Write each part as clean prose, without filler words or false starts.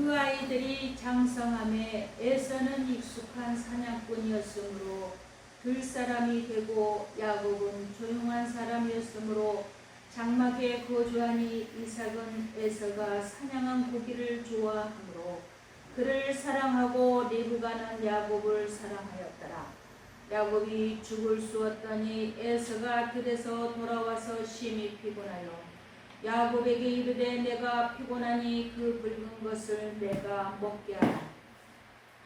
그 아이들이 장성함에 에서는 익숙한 사냥꾼이었으므로 들 사람이 되고 야곱은 조용한 사람이었으므로 장막에 거주하니 이삭은 에서가 사냥한 고기를 좋아하므로 그를 사랑하고 리브가는 야곱을 사랑하였더라. 야곱이 죽을 쑤었더니 에서가 들에서 돌아와서 심히 피곤하여 야곱에게 이르되 내가 피곤하니 그 붉은 것을 내가 먹게 하라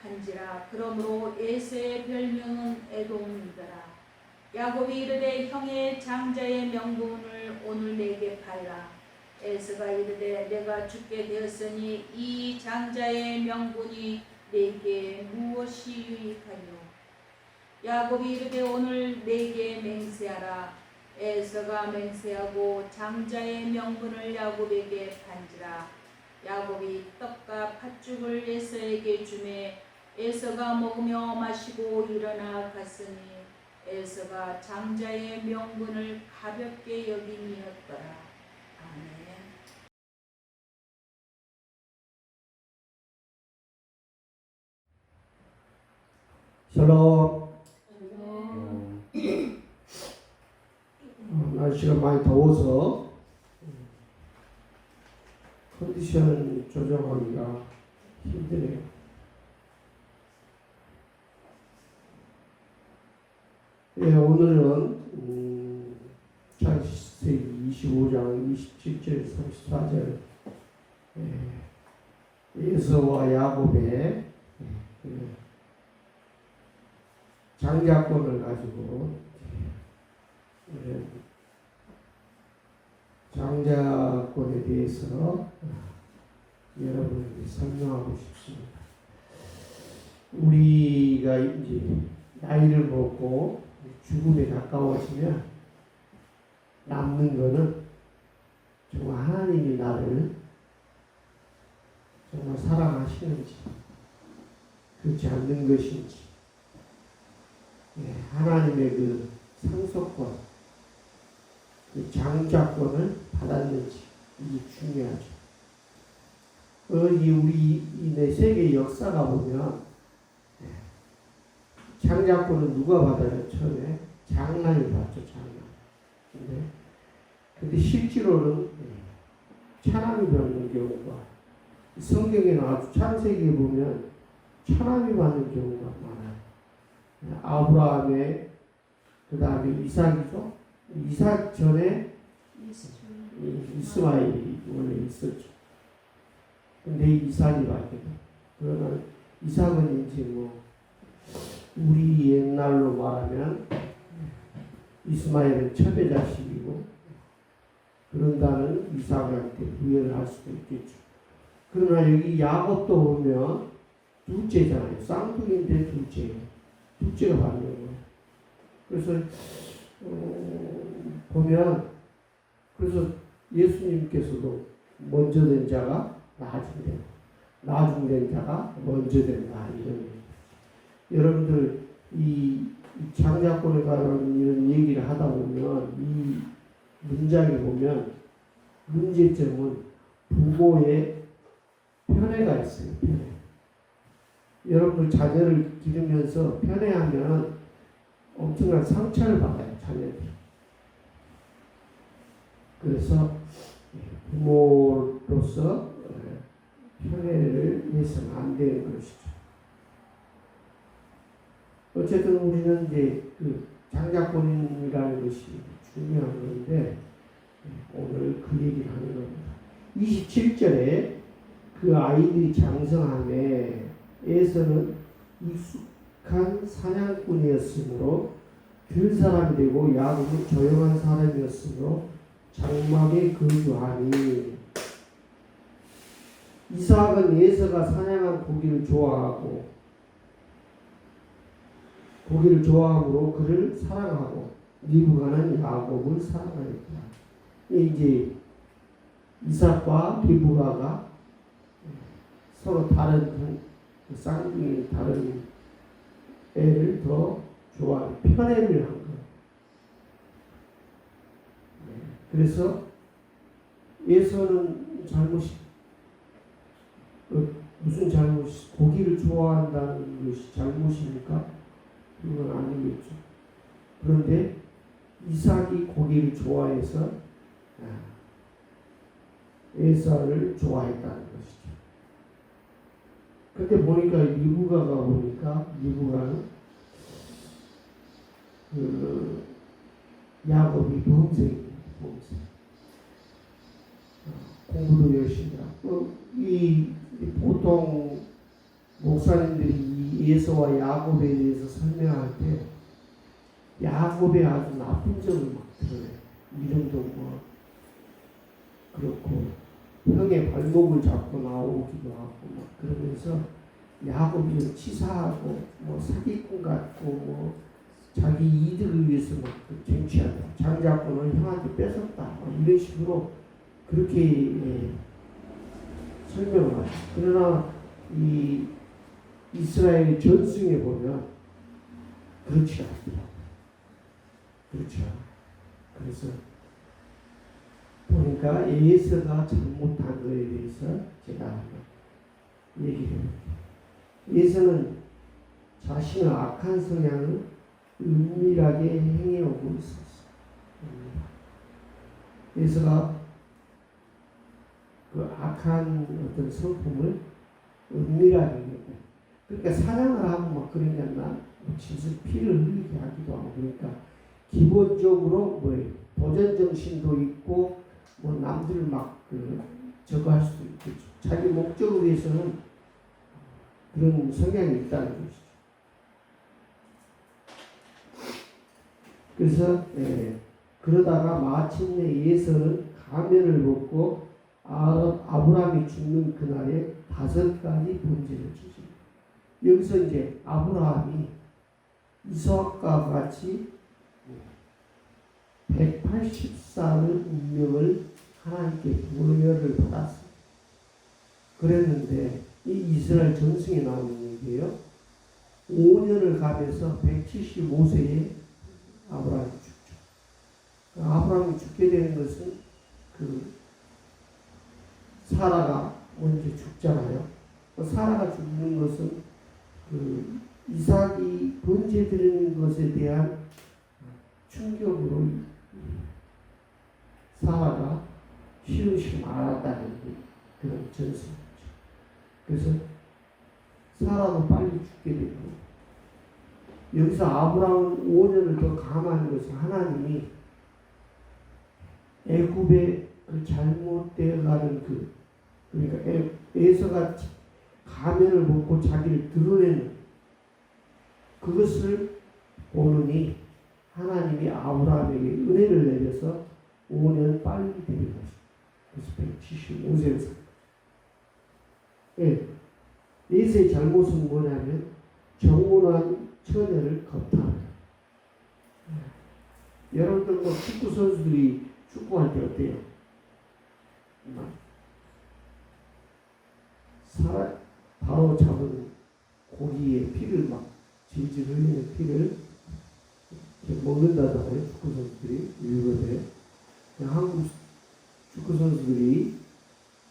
한지라. 그러므로 에서의 별명은 에돔이더라. 야곱이 이르되 형의 장자의 명분을 오늘 내게 팔라. 에서가 이르되 내가 죽게 되었으니 이 장자의 명분이 내게 무엇이 유익하뇨. 야곱이 이르되 오늘 내게 맹세하라. 에서가 맹세하고 장자의 명분을 야곱에게 판지라. 야곱이 떡과 팥죽을 에서에게 주매 에서가 먹으며 마시고 일어나 갔으니 에서가 장자의 명분을 가볍게 여김이었더라. 아멘. 샬롬. 날씨가 많이 더워서 컨디션 조정하기가 힘드네요. 예, 오늘은 창세기 25장 27절 34절 에서와 야곱의 장자권을 가지고 장자권에 대해서 여러분에게 설명하고 싶습니다. 우리가 이제 나이를 먹고 죽음에 가까워지면 남는 거는 정말 하나님이 나를 정말 사랑하시는지 그렇지 않는 것인지 하나님의 그 상속권, 그 장자권을 받았는지 이게 중요하죠. 우리 내 세계 역사가 보면 장자권은 누가 받아요? 처음에 장남이 받죠. 장남. 근데 실제로는 차남이 받는 경우가 성경에 나와서 창세기에 보면 차남이 받는 경우가 많아요. 아브라함의 그 다음에 이삭이죠. 이삭 전에 이스마엘이 원래 있었죠. 근데 이삭이 받게 돼. 그러나 이삭은 이제 뭐 우리 옛날로 말하면 이스마엘은 첩의 자식이고 그런다는 이삭한테 부여를 할 수도 있겠죠. 그러나 여기 야곱도 보면 둘째잖아요. 쌍둥이인데 둘째가 받는 거예요. 그래서 보면 그래서 예수님께서도 먼저 된 자가 나중 된 자가 먼저 된다 이런 얘기. 여러분들 이 장자권에 관한 이런 얘기를 하다 보면 이 문장에 보면 문제점은 부모의 편애가 있어요. 편애. 여러분들 자녀를 기르면서 편애하면 엄청난 상처를 받아요. 자녀들이. 그래서 부모로서 편애를 해서는 안 되는 것이죠. 어쨌든 우리는 이제 그 장자권이라는 것이 중요한 건데 오늘 그 얘기를 하는 겁니다. 27절에 그 아이들이 장성함에 에서는 익숙한 사냥꾼이었으므로 들 사람이 되고 야곱은 조용한 사람이었으므로 장막에 거주하니 이삭은 에서가 사냥한 고기를 좋아함으로 그를 사랑하고 리브가는 야곱을 사랑하였다. 이제 이삭과 리브가가 서로 다른 쌍둥이 다른 애를 더 좋아하는 편애를 한 거예요. 그래서 에서는 잘못이 무슨 잘못, 고기를 좋아한다는 것이 잘못입니까? 그건 아니겠죠. 그런데 이삭이 고기를 좋아해서 에사를 좋아했다는 것이죠. 근데 보니까 리브가가 보니까 리브가는 그 야곱이 범죄입니다. 범죄. 공부도 열심히 하고 이 보통 목사님들이 이 에서와 야곱에 대해서 설명할 때 야곱의 아주 나쁜 점을 막 드러내요. 이름도 뭐 그렇고 형의 발목을 잡고 나오기도 하고 막 그러면서 야곱이 좀 치사하고 뭐 사기꾼 같고 뭐 자기 이득을 위해서 막 쟁취한다. 장자권을 형한테 뺏었다. 이런 식으로 그렇게 설명을 하죠. 그러나 이 이스라엘 전승에 보면 그렇지 않더라고요. 그렇죠. 그래서 보니까 에서가 잘못한 거에 대해서 제가 얘기를 해볼게요. 에서는 자신의 악한 성향을 은밀하게 행해오고 있었어요. 에서가 그 악한 어떤 성품을 은밀하게 행했다. 그러니까 사냥을 하고 막 그런 게 아니라 진짜 피를 흘리게 하기도 하고 그러니까 기본적으로 뭐예요? 도전 정신도 있고 뭐 남들을 막 저거 할 수도 있겠죠. 자기 목적을 위해서는 그런 성향이 있다는 것이죠. 그래서 그러다가 마침내 예서는 가면을 벗고 아브라함이 죽는 그날에 5가지 번제를 주십니다. 여기서 이제 아브라함이 이삭과 같이 180살의 운명을 하나님께 부여를 받았어요. 그랬는데 이 이스라엘 전승에 나오는 얘기예요. 5년을 가면서 175세에 아브라함이 죽죠. 아브라함이 죽게 되는 것은 사라가 먼저 죽잖아요. 사라가 죽는 것은 이삭이 번제 드리는 것에 대한 충격으로 사라가 쉬우시 말았다는 그런 전승이죠. 그래서 사라도 빨리 죽게 되고 여기서 아브라함은 5년을 더 감하는 것은 하나님이 애굽의 그 잘못되어가는 그러니까 에서가 가면을 벗고 자기를 드러내는 그것을 보느니 하나님이 아브라함에게 은혜를 내려서 5년 빨리 데리고 갔어요. 그래서 175세에서 에서의 잘못은 뭐냐면 정혼한 처녀를 겁탈하는. 여러분들 뭐 축구 선수들이 축구할 때 어때요? 바로 잡은 고기에 피를 막 질질 흘리는 피를 먹는다잖아요. 축구 선수들이 일본에 한국 축구 선수들이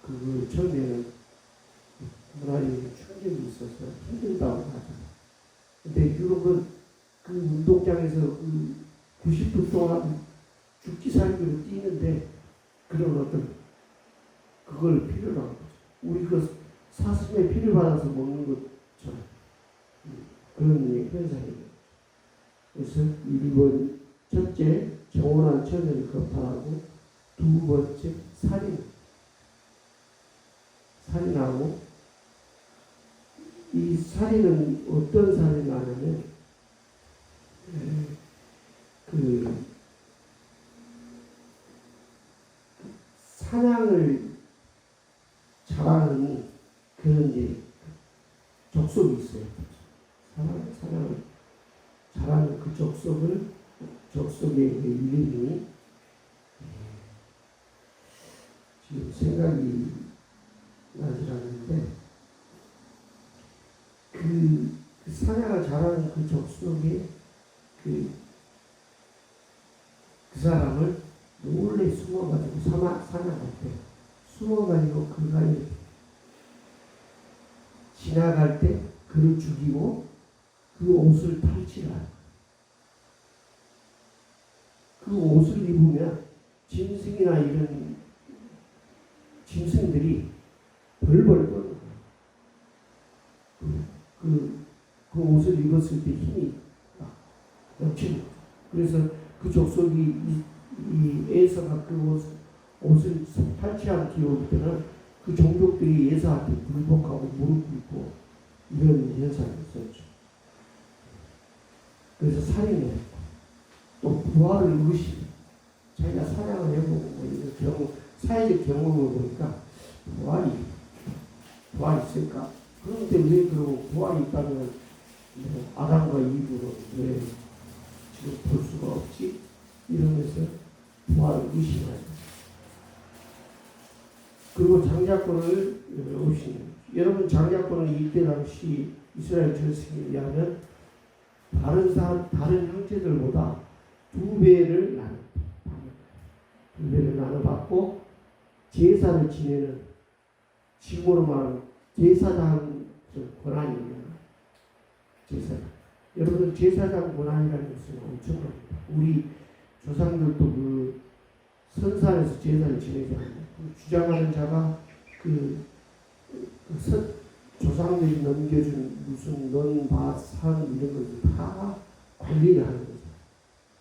그걸 처음에는 하나님 충격이 있어서 힘들다고 하잖아요. 근데 유럽은 그 운동장에서 90분 동안 죽기 살기로 뛰는데 그런 어떤 그걸 필요로 한 거죠. 우리 사슴의 피를 받아서 먹는 것처럼 그런 현상이에요. 그래서 1번 첫째 정혼한 처녀를 겁탈하고 2번째 살인하고 이 살인은 어떤 살인을 하냐면 사냥을 잘하는 그런 족속이 있어요. 사냥을 잘하는 그 족속의 이름이 지금 생각이 나지 않는데 그 사냥을 잘하는 그 족속의 그 사람을 몰래 숨어가지고 사냥할 때 숨어가지고 그 사이에 지나갈 때 그를 죽이고 그 옷을 탈취하라. 그 옷을 입으면 짐승이나 이런 짐승들이 벌벌 떠는 거예요. 그 옷을 입었을 때 힘이 넘치는 거죠. 그래서 그 족속이 이 에서가 그 옷을 탈취한 기록일 때는 그 종족들이 예사한테 굴복하고 무릎 꿇고 이런 현상이 있었죠. 그래서 살인을 했고 또 부활을 의심 자기가 사냥을 해보고 뭐 이런 경험, 사회적 경험을 보니까 부활이 있을까? 그런데 왜 그러고 부활이 있다면 아담과 이브로 왜 지금 볼 수가 없지? 이러면서 부활을 의심하죠. 그리고 장자권을 오시는 여러분 장자권은 이때 당시 이스라엘 전승에 의하면 다른 형제들보다 2배를 나눠받고 제사를 지내는 지금으로 말하면 제사장 권한입니다. 제사장. 여러분 제사장 권한이라는 것은 엄청납니다. 우리 조상들도 그 선산에서 제사를 지내지 않나요? 주장하는 자가 조상들이 넘겨준 무슨 논밭, 산 이런 것을 다 관리를 하는 거죠.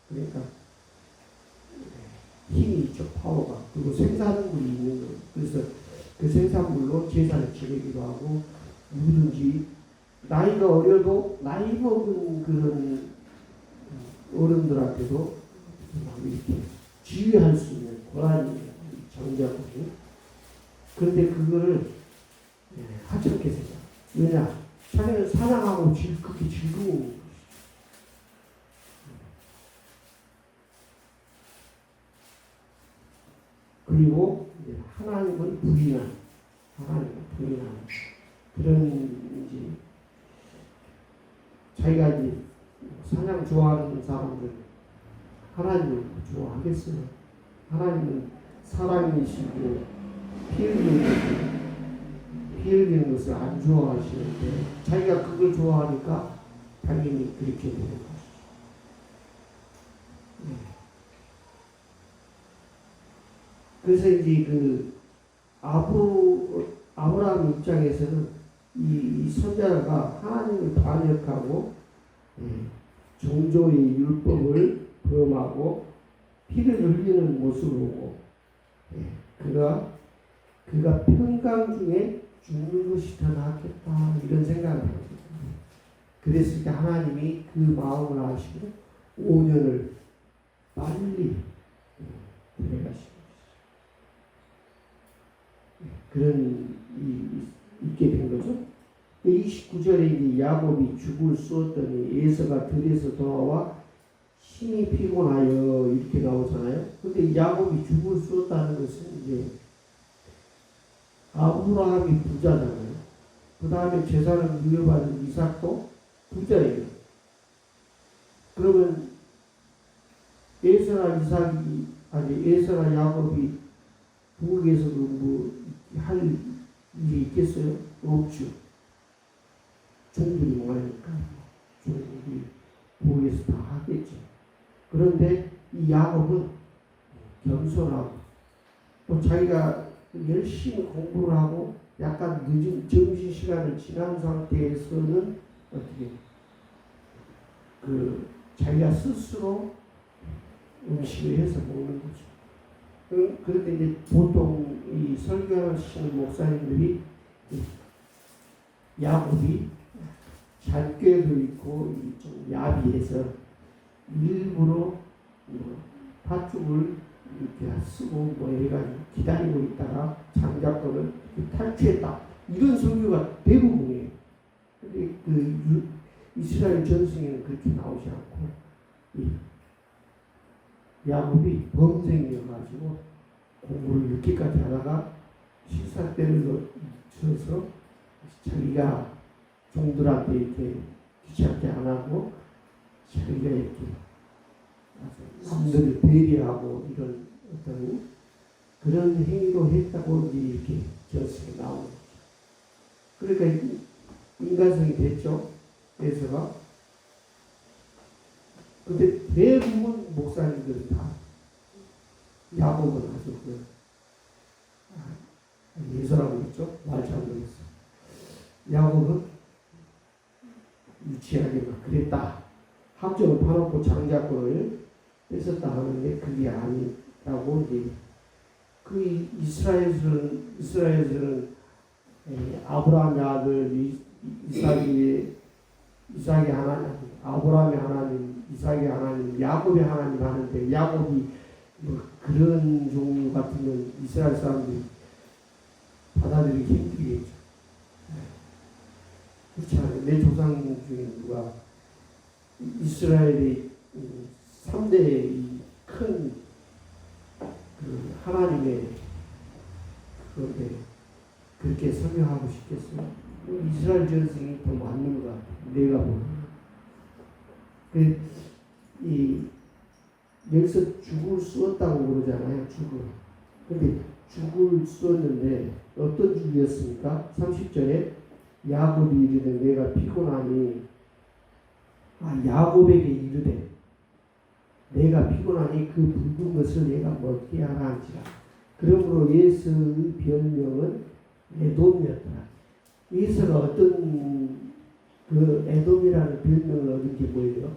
그러니까 힘이 있죠, 파워가. 그리고 생산물이 있는 거예요. 그래서 그 생산물로 제사를 지내기도 하고 누구든지 나이가 어려도 나이 먹은 그런 어른들한테도 이렇게 지휘할 수 있는 권한이 장자권이. 그런데 그거를 하찮게 생각. 왜냐? 자기는 사랑하고 그렇게 즐거운 것이죠. 그리고 하나님을 부인하는 그런 이제 자기가 이제 사냥 좋아하는 사람들 하나님을 좋아하겠어요. 하나님은 사랑이시고 피 흘리는 것을 안 좋아하시는데 자기가 그걸 좋아하니까 당연히 그렇게 되는 것이죠. 그래서 이제 그 아브라함 입장에서는 이 선자가 하나님을 반역하고 종조의 율법을 범하고 피를 흘리는 모습을 보고 그가 평강 중에 죽는 것이 더 낫겠다 이런 생각을 합니다. 그랬을 때 하나님이 그 마음을 아시고 5년을 빨리 데려가시고 그런 있게 된 거죠. 29절에 야곱이 죽을 쏘았더니 에서가 들에서 돌아와 힘이 피곤하여 이렇게 나오잖아요. 근데 야곱이 죽을 쏘았다는 것은 이제 아브라함이 부자잖아요. 그 다음에 재산을 물려받은 이삭도 부자예요. 그러면 에서나 야곱이 부엌에서도 뭐 할 일이 있겠어요? 없죠. 종들이 많으니까 종들이 부엌에서 다 하겠죠. 그런데 이 야곱은 겸손하고 또 자기가 열심히 공부를 하고 약간 늦은 점심시간을 지난 상태에서는 어떻게 자기가 스스로 음식을 해서 먹는 거죠. 그런데 이제 보통 이 설교하시는 목사님들이 야곱이 잔꾀도 있고 좀 야비해서 일부러 팥죽을 이렇게 쓰고 뭐 해가지고 기다리고 있다가 장자권을 탈취했다. 이런 설교가 대부분이에요. 근데 이스라엘 전승에는 그렇게 나오지 않고 야곱이 범생이어가지고 공부를 늦게까지 하다가 식사 때를 쳐서 자기가 종들한테 이렇게 귀찮게 안 하고 자기가 이렇게 남들을 배려하고 이런 어떤 그런 행위도 했다고 이렇게 전승에 나오는 거죠. 그러니까 인간성이 됐죠. 에서가. 근데 대부분 목사님들은 다 야곱은 아주 예서라고 했죠. 말 잘못했어. 야곱은 유치하게 막 그랬다. 함정을 파놓고 장자권을 뺏었다 하는데 그게 아니라고 이제 그 이스라엘에서는 아브라함의 아들 이삭의 하나님, 아브라함의 하나님, 이삭의 하나님, 야곱의 하나님 하는데 야곱이 뭐 그런 종류 같으면 이스라엘 사람들이 받아들이기 힘들겠죠. 그렇지 않아요. 내 조상 중에 누가 이스라엘의 3대의 큰 그 하나님의 그런데 그렇게 설명하고 싶겠어요? 이스라엘 전승이 더 맞는 것 같아요. 내가 보는. 여기서 죽을 쏘았다고 그러잖아요. 죽을. 근데 죽을 쏘았는데 어떤 죽이었습니까? 30절에 야곱이 이르되 내가 피곤하니 야곱에게 이르되 내가 피곤하니 그 붉은 것을 내가 먹게 하라 한지라. 그러므로 예수의 별명은 에돔이었더라. 예수가 어떤 그 에돔이라는 별명을 얻은 게 뭐예요?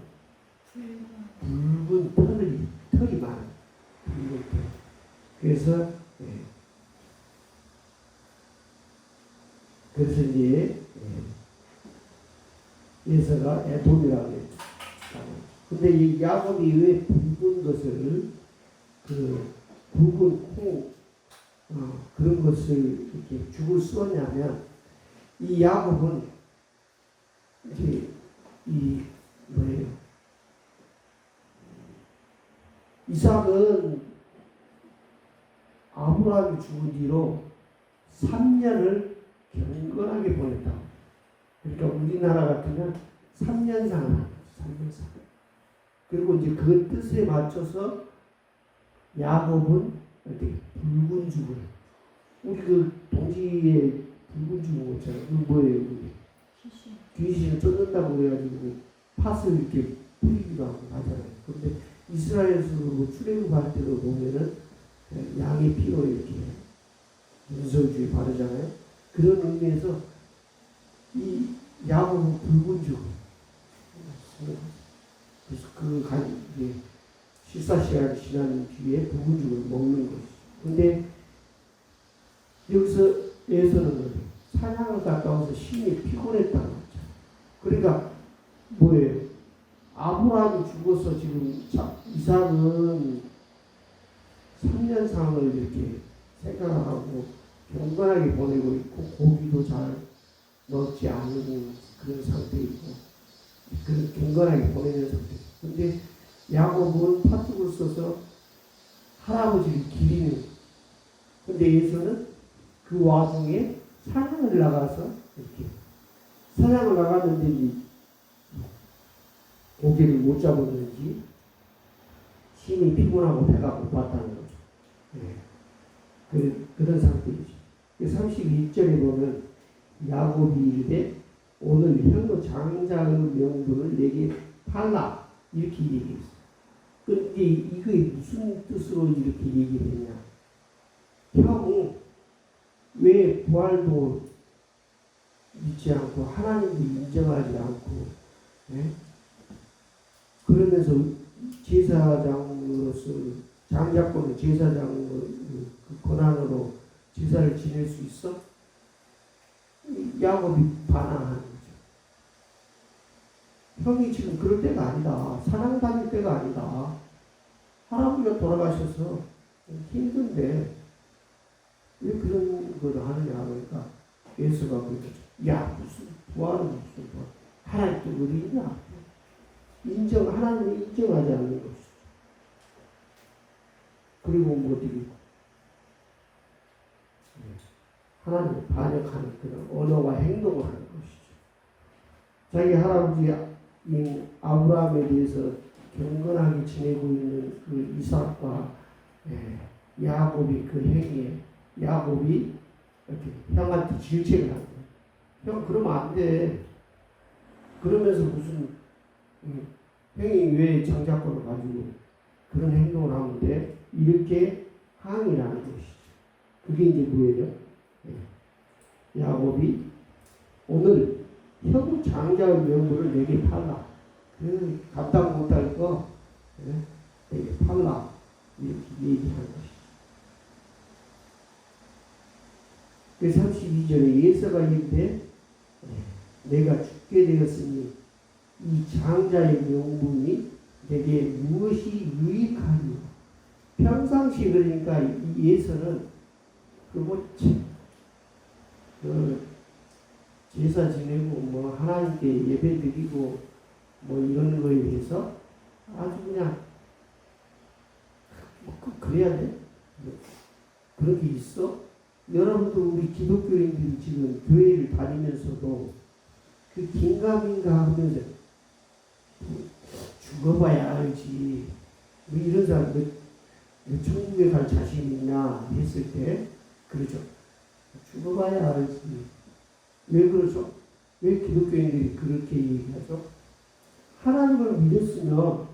붉은 털이 많아요. 붉은 털. 그래서 이제 예수가 에돔이라고 했죠. 근데 이 야곱이 왜 붉은 것을 그 붉은 콩 그런 것을 이렇게 죽을 쏘냐면 이 야곱은 이제 이 뭐예요? 이삭은 아브라함이 죽은 뒤로 3년을 경건하게 보냈다. 그러니까 우리나라 같으면 3년상을 합니다. 3년상. 그리고 이제 그 뜻에 맞춰서 야곱은 이렇게 붉은 죽을. 우리 그 동지에 붉은 죽은 거 있잖아요. 그 뭐예요? 귀신을 쫓는다고 그래가지고 팥을 이렇게 뿌리기도 하고 하잖아요. 그런데 이스라엘에서 출애굽할 때도 보면은 양의 피로 이렇게 문설주에 바르잖아요. 그런 의미에서 이 야곱은 붉은 죽을. 그래서 식사 시간이 지난 뒤에 붉은 죽을 먹는 것이죠. 근데 여기서 에서는 사냥을 갔다 와서 심히 피곤했다고 하죠. 그러니까 뭐예요? 아브라함이 죽어서 지금 이삭은 3년상을 이렇게 생각하고 경건하게 보내고 있고 고기도 잘 먹지 않는 그런 상태이고 그런 경건하게 보내는 상태. 근데 야곱은 팥죽을 써서 할아버지를 기리는. 근데 예수는 그 와중에 사냥을 나가서 이렇게 사냥을 나갔는데 고기를 못 잡았는지 힘이 피곤하고 배가 고팠다는 거죠. 그런 상태이죠. 32절에 보면 야곱이 이르되 오늘 형 장자의 명분을 내게 팔라 이렇게 얘기했어요. 그런데 이게 무슨 뜻으로 이렇게 얘기를 했냐? 형이 왜 부활도 믿지 않고 하나님도 인정하지 않고 그러면서 제사장으로서 장자권을 제사장으로 그 권한으로 제사를 지낼 수 있어? 야곱이 반항하는 거죠. 형이 지금 그럴 때가 아니다. 사랑 다닐 때가 아니다. 할아버지가 돌아가셔서 힘든데 왜 그런 걸 하느냐 그러니까 예수가 그러죠. 야 무슨 부활은 무슨 부활. 하나님 또 우리 있냐. 하나님을 인정하지 않는 것이죠. 그리고 뭐 어떻게 하나님을 반역하는 그런 언어와 행동을 하는 것이죠. 자기 할아버지 아브라함에 대해서 경건하게 지내고 있는 그 이삭과 야곱이 그 행위에 야곱이 이렇게 형한테 질책을 하는 거예요. 형 그러면 안 돼. 그러면서 무슨 형이 왜 장자권을 가지고 그런 행동을 하면 돼? 이렇게 항의를 하는 것이죠. 그게 이제 뭐예요? 야곱이 오늘 형 장자의 명분을 내게 팔라. 감당 못할 거 내게 팔라. 이렇게 얘기하는 것이죠. 그 32절에 예서가 이르되 내가 죽게 되었으니 이 장자의 명분이 내게 무엇이 유익하리요. 평상시 그러니까 이 예서는 제사 지내고 뭐 하나님께 예배 드리고 뭐 이런 거에 대해서 아주 그냥 그래야 돼? 그런 게 있어? 여러분도 우리 기독교인들이 지금 교회를 다니면서도 그 긴가민가 하면서 죽어봐야 알지. 우리 이런 사람 너 천국에 갈 자신 있냐 했을 때 그러죠. 죽어봐야 알지. 왜 그러죠? 왜 기독교인들이 그렇게 얘기하죠? 하나님을 믿었으면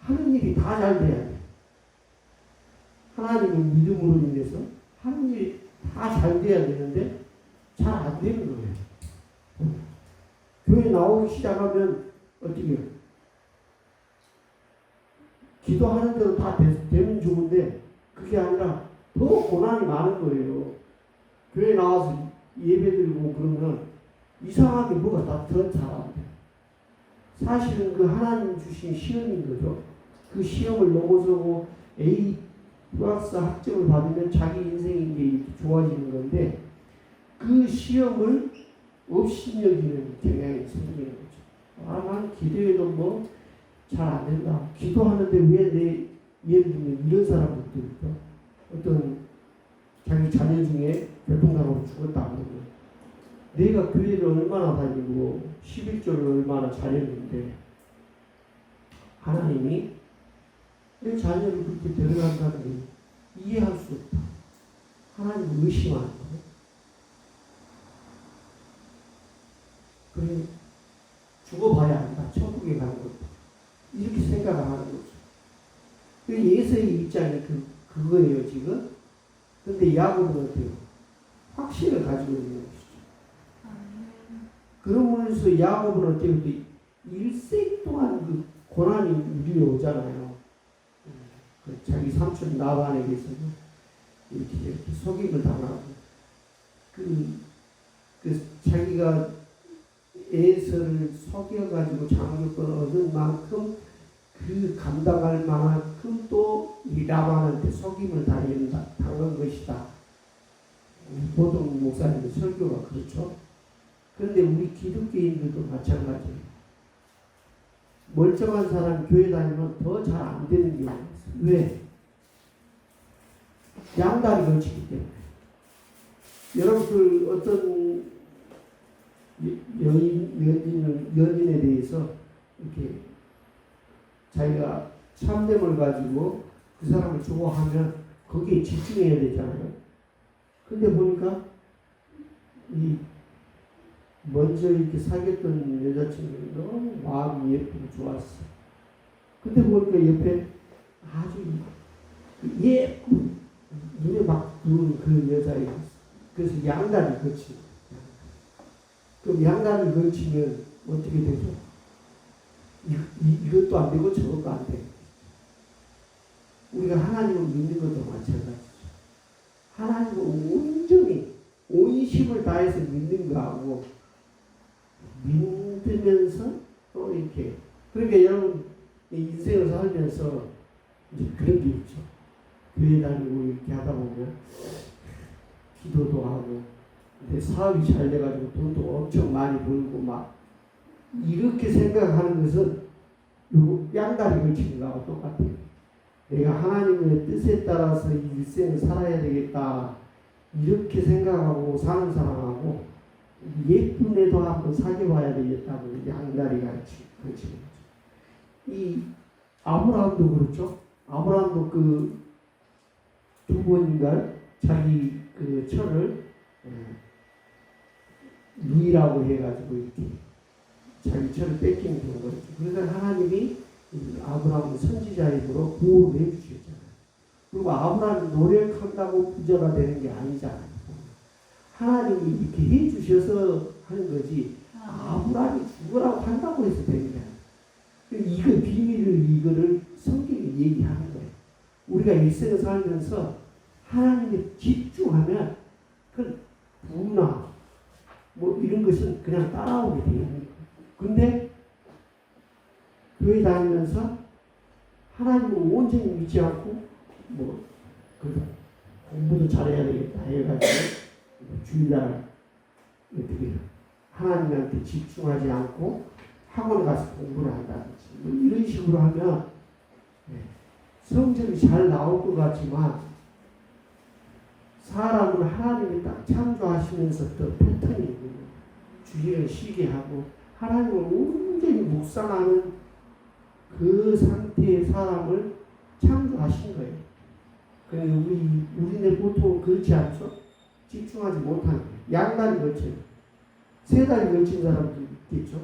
하는 일이 다 잘 돼야 돼. 하나님을 믿음으로 인해서 하는 일이 다 잘 돼야 되는데 잘 안 되는 거예요. 교회 나오기 시작하면 어떻게 해요? 기도하는 대로 다 되면 좋은데 그게 아니라 더 고난이 많은 거예요. 교회 나와서 예배드리고 그러면 이상하게 뭐가 다 더 잘 안 돼. 사실은 그 하나님 주신 시험인 거죠. 그 시험을 넘어서고 A 플러스 학점을 받으면 자기 인생이 이제 좋아지는 건데 그 시험을 업신여기는 경향이 생기는 거죠. 아, 난 기도해도 뭐 잘 안 된다. 기도하는데 왜 내 예를 들면 이런 사람들도 있죠. 어떤 자기 자녀 중에 교통사고로 죽었다 하면 내가 교회를 얼마나 다니고 11조를 얼마나 잘했는데 하나님이 내 자녀를 그렇게 데려간다는 게 이해할 수 없다. 하나님을 의심하는 거예요. 그래 죽어봐야 한다. 천국에 가는 것도. 이렇게 생각을 하는 거죠. 그 예서의 입장이 그거예요 지금. 근데 야곱은 어때요? 확신을 가지고 있는 것이죠. 그러면서 야곱은 어때요? 일생 동안 그 고난이 밀려오잖아요. 자기 삼촌 라반에게서는 이렇게 속임을 당하고 자기가 에서를 속여가지고 장교권을 얻은 만큼 그 감당할 만큼 또 이 라반한테 속임을 당한 것이다. 보통 목사님의 설교가 그렇죠. 그런데 우리 기독교인들도 마찬가지예요. 멀쩡한 사람 교회 다니면 더 잘 안 되는 경우가 있어요. 왜? 양다리 걸치기 때문에. 여러분들 어떤 연인에 대해서 이렇게 자기가 참됨을 가지고 그 사람을 좋아하면 거기에 집중해야 되잖아요. 근데 보니까 먼저 이렇게 사귀었던 여자친구는 너무 마음이 예쁘고 좋았어. 근데 보니까 옆에 아주 예쁜 눈에 막 들어오는 그런 여자애가 있어. 그래서 양다리 걸치고. 그럼 양다리 걸치면 어떻게 되죠? 이것도 안 되고 저것도 안 되고. 우리가 하나님을 믿는 것도 마찬가지죠. 하나님을 온전히 온심을 다해서 믿는 거하고 믿으면서 또 이렇게 그러니까 여러분 인생을 살면서 이제 그런 게 있죠. 교회 다니고 이렇게 하다 보면 기도도 하고 근데 사업이 잘 돼가지고 돈도 엄청 많이 벌고 막 이렇게 생각하는 것은 요 양다리 걸치는 거하고 똑같아요. 내가 하나님의 뜻에 따라서 이 일생을 살아야 되겠다 이렇게 생각하고 사는 사람하고 예쁜 애도 한번 사귀어봐야 되겠다고 양다리가 걸치는 거죠. 이 아브라함도 그렇죠. 아브라함도 그 두 번인가 자기 그 철을 누이라고 해가지고 이렇게 자기 철을 뺏기는 경우가 있죠. 그래서 하나님이 아브라함을 선지자의 힘으로 보호를 해주셨잖아요. 그리고 아브라함이 노력한다고 부자가 되는 게 아니잖아요. 하나님이 이렇게 해주셔서 하는 거지 아브라함이 죽으라고 한다고 해서 되는 게 아니에요. 이거 비밀을 이거를 성경이 얘기하는 거예요. 우리가 일생을 살면서 하나님에 집중하면 그 부나 뭐 이런 것은 그냥 따라오게 돼요. 근데 교회 다니면서 하나님을 온전히 믿지 않고 뭐 공부도 잘해야 되겠다 해가지고 주일날 어떻게 하나님한테 집중하지 않고 학원에 가서 공부를 한다든지 뭐 이런 식으로 하면 성적이 잘 나올 것 같지만 사람은 하나님이 딱 창조하시면서 또 패턴이 있거든요. 주일을 쉬게 하고 하나님을 온전히 묵상하는 그 상태의 사람을 창조하신 거예요. 우리네 보통 그렇지 않죠? 집중하지 못하는 거예요. 양다리 걸쳐요. 세 다리 걸친 사람도 있겠죠?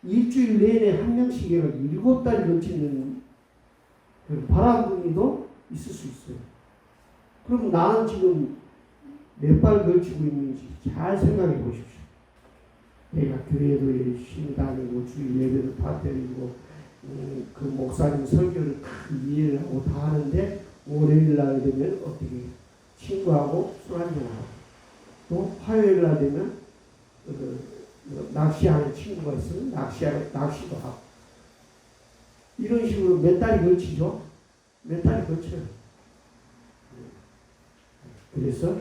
일주일 내내 한 명씩 해가지고 7다리 걸치는 바람둥이도 있을 수 있어요. 그럼 나는 지금 몇 발 걸치고 있는지 잘 생각해 보십시오. 내가 교회도 열심히 다니고 주일 예배도 다 드리고 그 목사님 설교를 이해를 하고 다 하는데 월요일 날 되면 어떻게 친구하고 술 한잔하고 또 화요일 날 되면 낚시하는 친구가 있으면 낚시도 하고 이런 식으로 몇 달이 걸치죠? 몇 달이 걸쳐요. 그래서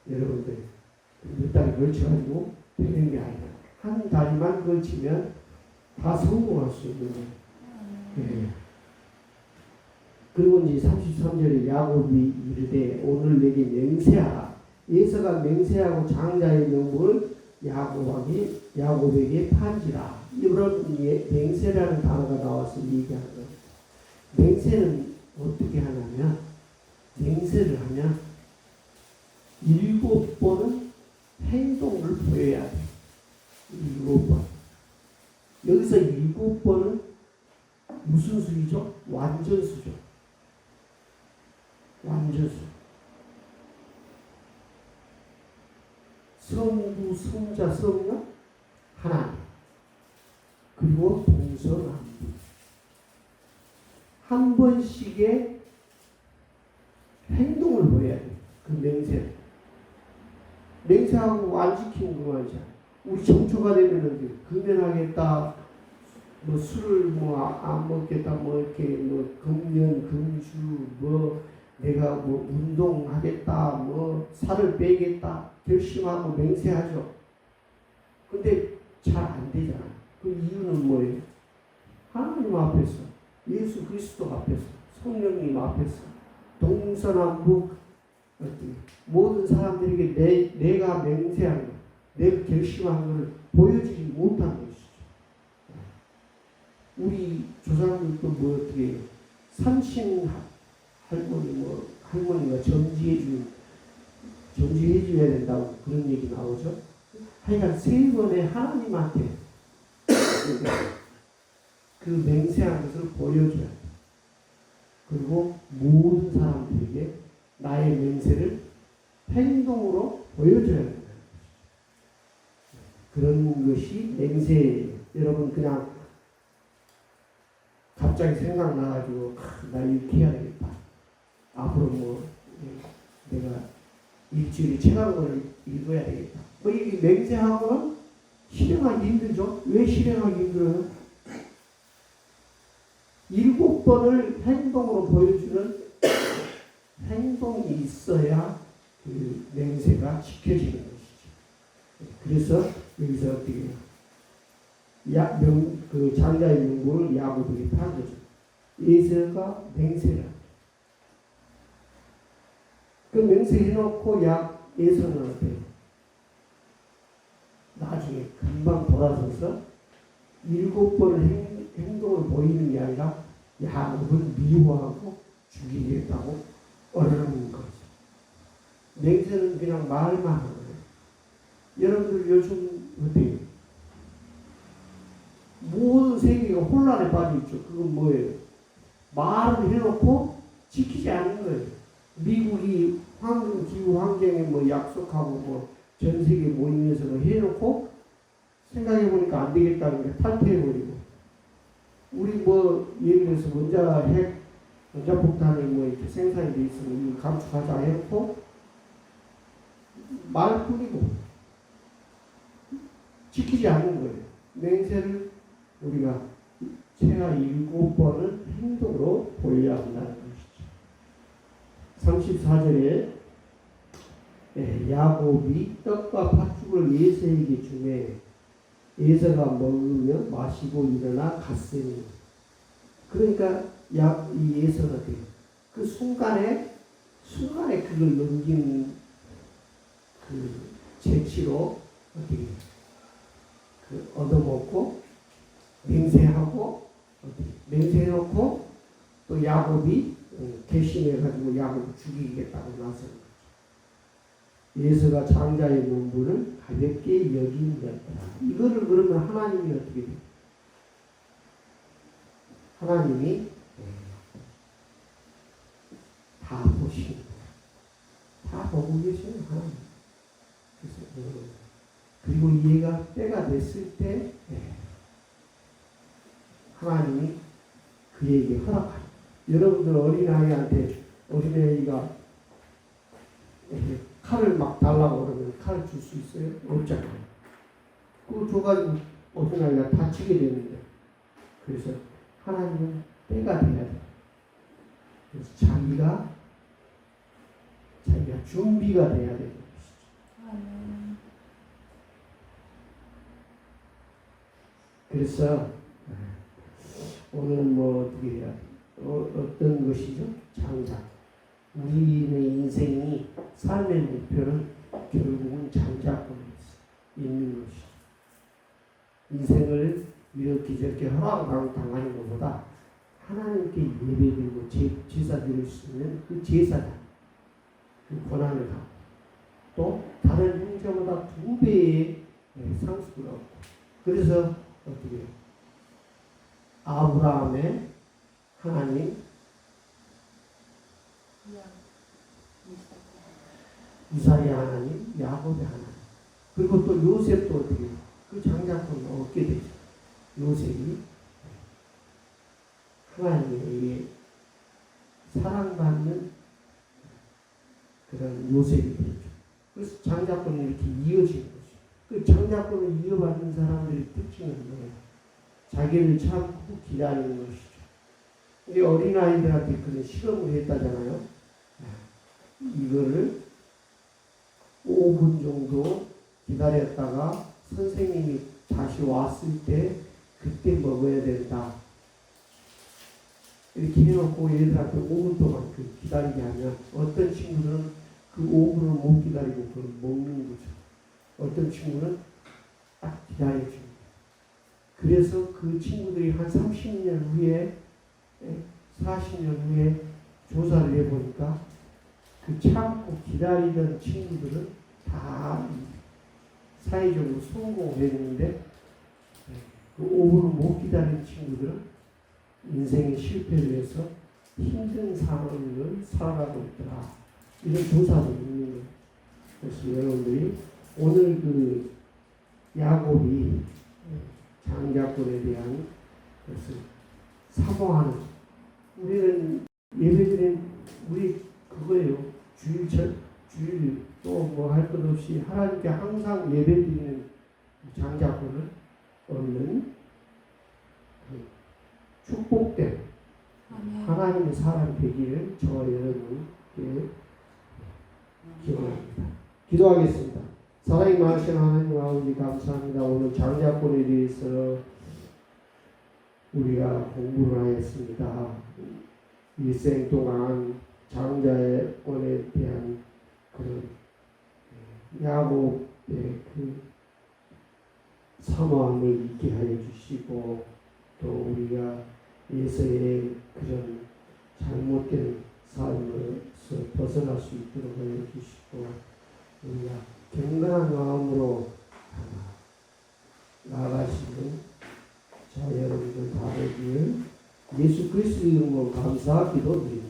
여러분들 몇 달이 걸쳐가지고 되는 게 아니라 한 다리만 걸치면 다 성공할 수 있는 거예요. 네. 그리고 이제 33절에 야곱이 이르되 오늘 내게 맹세하라. 에서가 맹세하고 장자의 명분을 야곱에게 판지라. 이런 맹세라는 단어가 나와서 얘기하는 거예요. 맹세는 어떻게 하냐면 맹세를 하면 7번은 행동을 보여야 돼. 7번. 여기서 7번은 무슨 수이죠? 완전수죠. 완전수. 성부, 성자, 성령, 하나님. 그리고 동서남북. 한 번씩의 행동을 보여야 돼. 그 맹세. 맹세하고 안 지키는 거 말이야. 우리 정초가 되면은 금연하겠다, 뭐 술을 뭐 안 먹겠다, 뭐 이렇게 뭐 금연, 금주, 뭐 내가 뭐 운동하겠다, 뭐 살을 빼겠다 결심하고 맹세하죠. 근데 잘 안 되잖아. 그 이유는 뭐예요? 하나님 앞에서, 예수 그리스도 앞에서, 성령님 앞에서, 동서남북 모든 사람들에게 내가 맹세한 것, 내가 결심한 것을 보여주지 못한 것이죠. 우리 조상들도 뭐 어떻게 삼신 할머니가 점지해줘야 된다고 그런 얘기 나오죠. 하여간 3번의 하나님한테 그 맹세한 것을 보여줘야 돼. 그리고 모든 사람들에게 나의 맹세를 행동으로 보여줘야 된다. 그런 것이 맹세예요. 여러분 그냥 갑자기 생각나가지고 나 이렇게 해야 되겠다. 앞으로 뭐 내가 일주일에 책 한 권을 읽어야 되겠다. 뭐 이 맹세하고는 실행하기 힘들죠. 왜 실행하기 힘들어요? 7번을 행동으로 보여주는 행동이 있어야 그 맹세가 지켜지는 것이죠. 그래서 여기서 어떻게 해요? 그 장자의 명분을 야곱에게 판 거죠. 에서가 맹세를. 그 맹세해놓고 에서는 어때요? 나중에 금방 돌아서서 7번을 행동을 보이는 게 아니라 야곱을 미워하고 죽이겠다고 어려는 거죠. 맹세는 그냥 말만 하는 거예요. 여러분들 요즘 어때요? 모든 세계가 혼란에 빠져 있죠. 그건 뭐예요? 말을 해놓고 지키지 않는 거예요. 미국이 기후 환경에 뭐 약속하고 뭐 전 세계 모임에서 뭐 해놓고 생각해보니까 안 되겠다는 게 탈퇴해버리고, 우리 뭐 예를 들어서 원자폭탄을 뭐 이렇게 생산이 돼 있으면 이거 감축하자 해놓고 말뿐이고 지키지 않는 거예요. 맹세를 우리가 최하 7번을 행동으로 보여야 한다는 것이죠. 34절에 야곱이 떡과 팥죽을 에서에게 주매 에서가 먹으며 마시고 일어나 갔으니, 그러니까 이 에서가 돼요. 그 순간에 그걸 넘긴 그 재치로 어떻게 얻어먹고 맹세하고 맹세해놓고 또 야곱이 결심해가지고 야곱을 죽이겠다고 나서는 거죠. 에서가 장자의 문부를 가볍게 여긴다더라. 이거를 그러면 하나님이 어떻게 돼요? 하나님이 다 보시는 거예요. 다 보고 계시는 하나님. 그래서 그리고 얘가 때가 됐을 때 하나님이 그에게 허락하니, 여러분들 어린아이한테 어린아이가 칼을 막 달라고 그러면 칼을 줄 수 있어요? 없잖아요. 그거 줘가지고 어린아이가 다치게 되는데, 그래서 하나님은 때가 돼야 돼. 그래서 자기가 준비가 돼야 되는 것이죠. 그래서 오늘 뭐 어떻게 해야 어떤 것이죠? 장작. 우리의 인생이 삶의 목표는 결국은 장작권에 있는 것이죠. 인생을 이렇게 저렇게 허락당하는 것보다 하나님께 예배드리고 제사 드릴 수 있는 그 제사장, 그 권한을 갖고 또 다른 형제보다 2배의 상속을 얻고, 그래서 어떻게 해요? 아브라함의 하나님, 이삭의 하나님, 야곱의 하나님, 그리고 또 요셉도 어떻게 해요? 그 장자권을 얻게 되죠. 요셉이 하나님에게 사랑받는 그런 요셉이 되죠. 그래서 장자권이 이렇게 이어지는 거죠. 그 장자권을 이어받는 사람들의 특징은 뭐예요? 자기를 참고 기다리는 것이죠. 우리 어린아이들한테 그런 실험을 했다잖아요. 이거를 5분 정도 기다렸다가 선생님이 다시 왔을 때 그때 먹어야 된다. 이렇게 해놓고 얘들한테 5분 동안 기다리게 하면 어떤 친구들은 그 5분을 못 기다리고 그걸 먹는 거죠. 어떤 친구는 딱 기다려줍니다. 그래서 그 친구들이 한 30년 후에 40년 후에 조사를 해보니까 그 참고 기다리던 친구들은 다 사회적으로 성공했는데 그 5분을 못 기다린 친구들은 인생의 실패를 해서 힘든 상황을 살아가고 있더라. 이런 조사도 있는 거예요. 그래서 여러분들이 오늘 그 야곱이 장자권에 대한 것을 사모하는, 우리는 예배드린 우리 그거예요. 주일 또 뭐 할 것 없이 하나님께 항상 예배드리는 장자권을 얻는 축복된 하나님의 사람 되기를 저와 여러분께 기원합니다. 기도하겠습니다. 사랑이 많으신 하나님 아버지 감사합니다. 오늘 장자권에 대해서 우리가 공부를 하였습니다. 일생 동안 장자권에 대한 그런 야곱의 그 사모함을 잊게 하여 주시고, 또 우리가 에서의 그런 잘못된 삶에서 벗어날 수 있도록 하여 주시고, 우리가 경건한 마음으로 나아가시는 저 여러분들 다 되길 예수 그리스도 이름으로 감사하기도 드립니다.